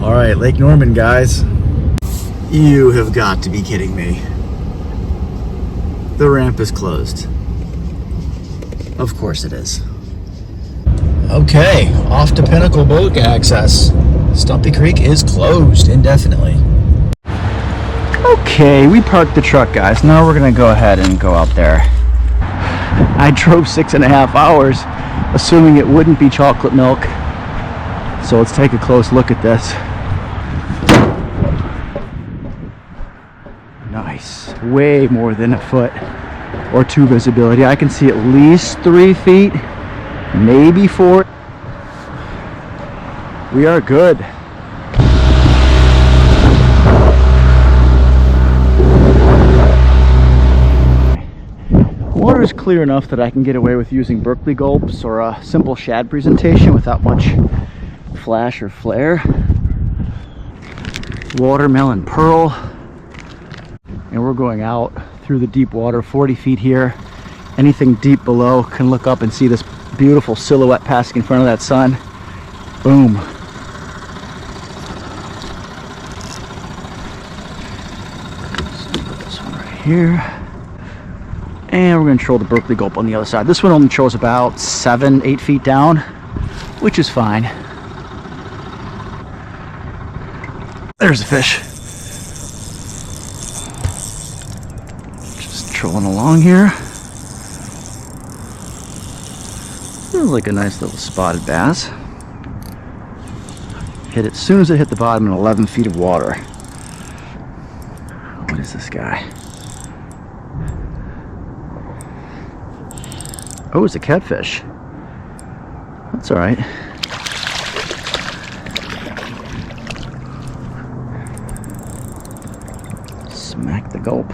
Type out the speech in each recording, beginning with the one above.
All right, Lake Norman, guys. You have got to be kidding me. The ramp is closed. Of course it is. Okay, off to Pinnacle boat access. Stumpy Creek is closed indefinitely. Okay, we parked the truck, guys. Now we're gonna go ahead and go out there. I drove 6.5 hours, assuming it wouldn't be chocolate milk. So let's take a close look at this. Nice, way more than a foot or two visibility. I can see at least 3 feet, maybe 4. We are good. Water is clear enough that I can get away with using Berkeley gulps or a simple shad presentation without much flash or flare. Watermelon pearl. And we're going out through the deep water, 40 feet here. Anything deep below can look up and see this beautiful silhouette passing in front of that sun. Boom. So put this one right here. And we're going to troll the Berkeley gulp on the other side. This one only trolls about 7-8 feet down, which is fine. There's a fish. Just trolling along here. Feels like a nice little spotted bass. Hit it as soon as it hit the bottom in 11 feet of water. What is this guy? Oh, it's a catfish. That's all right. Smack the gulp.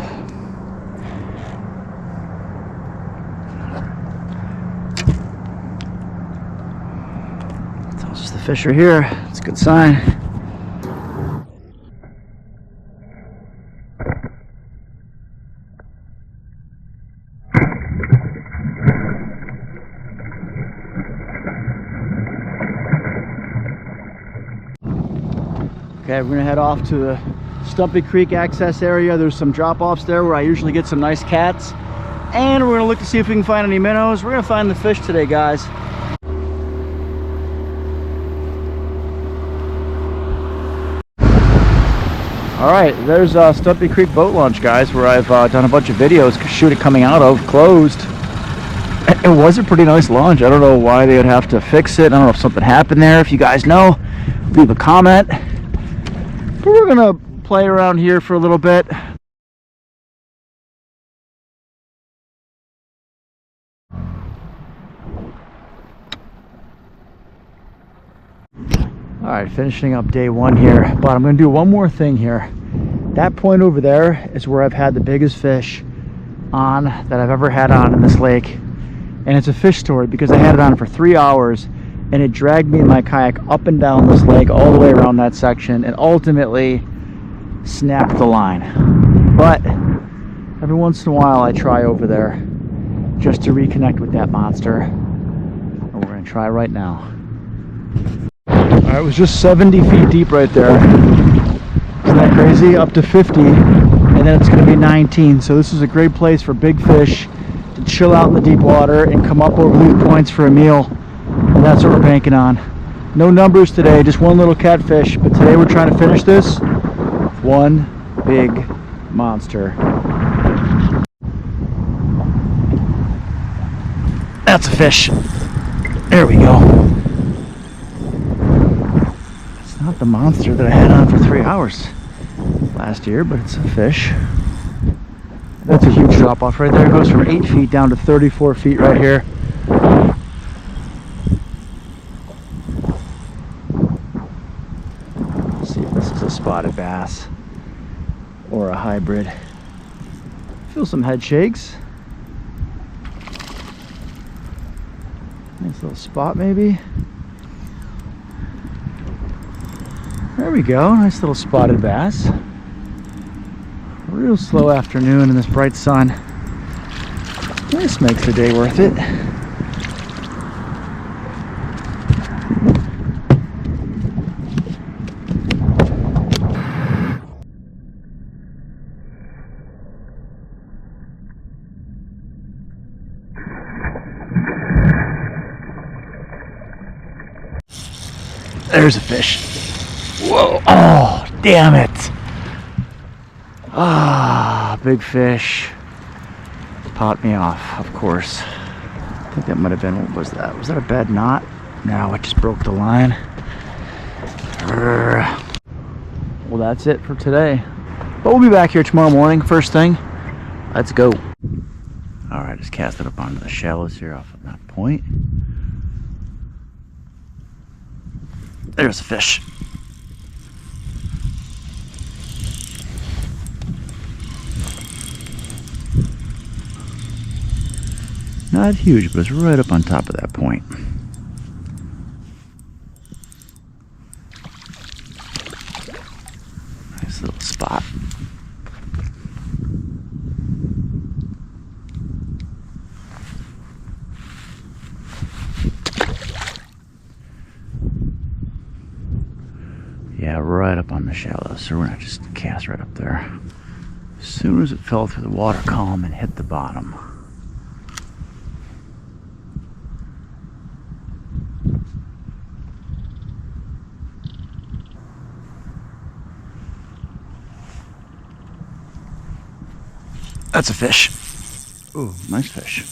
Tells us the fish are here. It's a good sign. Okay, we're gonna head off to the Stumpy Creek access area. There's some drop-offs there where I usually get some nice cats. And we're gonna look to see if we can find any minnows. We're gonna find the fish today, guys. All right, there's Stumpy Creek boat launch, guys, where I've done a bunch of videos, shoot it coming out of, closed. It was a pretty nice launch. I don't know why they would have to fix it. I don't know if something happened there. If you guys know, leave a comment. But we're gonna play around here for a little bit. All right, finishing up day one here, but I'm gonna do one more thing here. That point over there is where I've had the biggest fish on that I've ever had on in this lake. And it's a fish story because I had it on for 3 hours and it dragged me in my kayak up and down this lake all the way around that section and ultimately snapped the line. But every once in a while I try over there just to reconnect with that monster. And we're gonna try right now. Alright, it was just 70 feet deep right there. Isn't that crazy? Up to 50 and then it's gonna be 19. So this is a great place for big fish to chill out in the deep water and come up over these points for a meal. And that's what we're banking on. No numbers today, just one little catfish. But today we're trying to finish this one big monster. That's a fish. There we go. It's not the monster that I had on for 3 hours last year, but it's a fish. That's a huge drop off right there. It goes from 8 feet down to 34 feet right here. Let's see if this is a spotted bass or a hybrid. Feel some head shakes. Nice little spot maybe. There we go, nice little spotted bass. Real slow afternoon in this bright sun. This makes the day worth it. There's a fish. Whoa, oh, damn it. Ah, big fish. Popped me off, of course. I think that might have been, what was that? Was that a bad knot? No, it just broke the line. Well, that's it for today. But we'll be back here tomorrow morning, first thing. Let's go. All right, just cast it up onto the shallows here off of that point. There's a fish. Not huge, but it's right up on top of that point. Nice little spot. Yeah, right up on the shallows, so we're gonna just cast right up there. As soon as it fell through the water column and hit the bottom. That's a fish. Ooh, nice fish.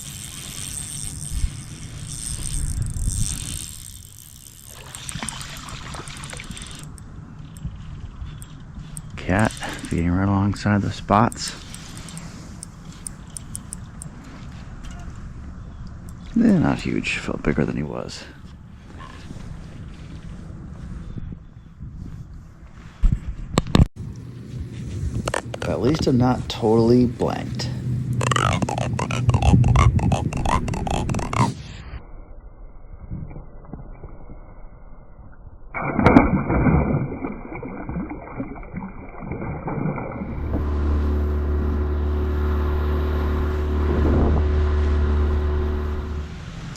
Cat feeding right alongside the spots. Not huge, felt bigger than he was. But at least I'm not totally blanked.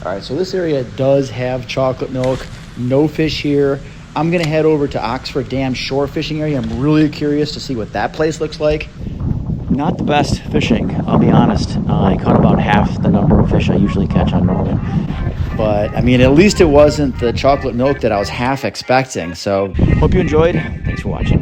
All right, so this area does have chocolate milk. No fish here. I'm gonna head over to Oxford Dam shore fishing area. I'm really curious to see what that place looks like. Not the best fishing, I'll be honest. I caught about half the number of fish I usually catch on Norman. But I mean, at least it wasn't the chocolate milk that I was half expecting. So hope you enjoyed. Thanks for watching.